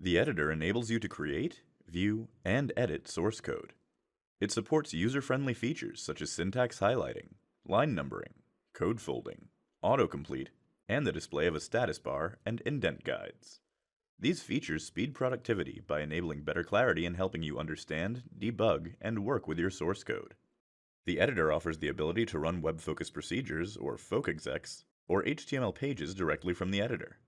The editor enables you to create, view, and edit source code. It supports user-friendly features such as syntax highlighting, line numbering, code folding, autocomplete, and the display of a status bar and indent guides. These features speed productivity by enabling better clarity and helping you understand, debug, and work with your source code. The editor offers the ability to run WebFOCUS procedures, or FOCExecs, or HTML pages directly from the editor.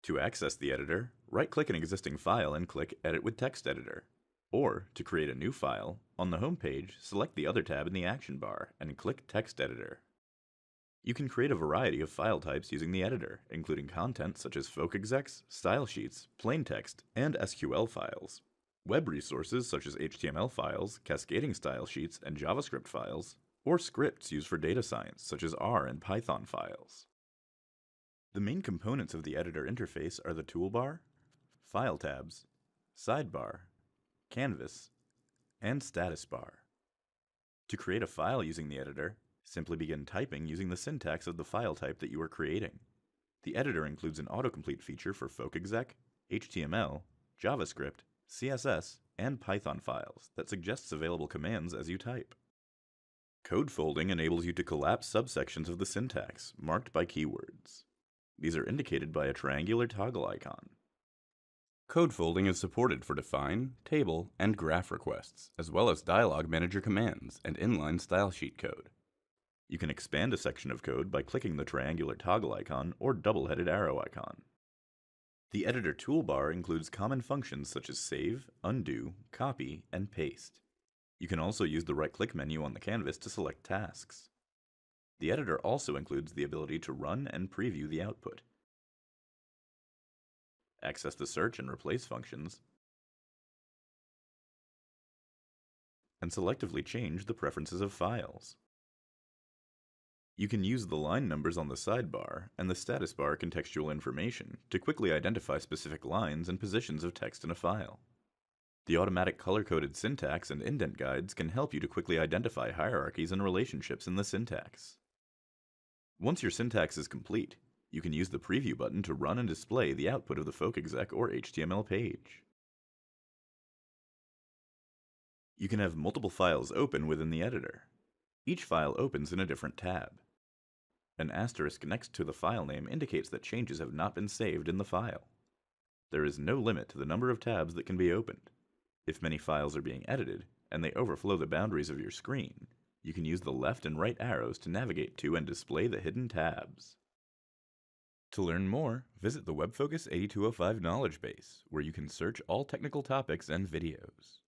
To access the editor, right-click an existing file and click Edit with Text Editor. Or, to create a new file, on the home page, select the Other tab in the action bar and click Text Editor. You can create a variety of file types using the editor, including content such as FOCExecs, style sheets, plain text, and SQL files, web resources such as HTML files, cascading style sheets, and JavaScript files, or scripts used for data science such as R and Python files. The main components of the editor interface are the toolbar, file tabs, sidebar, canvas, and status bar. To create a file using the editor, simply begin typing using the syntax of the file type that you are creating. The editor includes an autocomplete feature for FOCExec, HTML, JavaScript, CSS, and Python files that suggests available commands as you type. Code folding enables you to collapse subsections of the syntax, marked by keywords. These are indicated by a triangular toggle icon. Code folding is supported for define, table, and graph requests, as well as dialog manager commands and inline style sheet code. You can expand a section of code by clicking the triangular toggle icon or double-headed arrow icon. The editor toolbar includes common functions such as save, undo, copy, and paste. You can also use the right-click menu on the canvas to select tasks. The editor also includes the ability to run and preview the output, access the search and replace functions, and selectively change the preferences of files. You can use the line numbers on the sidebar and the status bar contextual information to quickly identify specific lines and positions of text in a file. The automatic color-coded syntax and indent guides can help you to quickly identify hierarchies and relationships in the syntax. Once your syntax is complete, you can use the preview button to run and display the output of the FOCExec or HTML page. You can have multiple files open within the editor. Each file opens in a different tab. An asterisk next to the file name indicates that changes have not been saved in the file. There is no limit to the number of tabs that can be opened. If many files are being edited, and they overflow the boundaries of your screen, you can use the left and right arrows to navigate to and display the hidden tabs. To learn more, visit the WebFOCUS 8205 knowledge base, where you can search all technical topics and videos.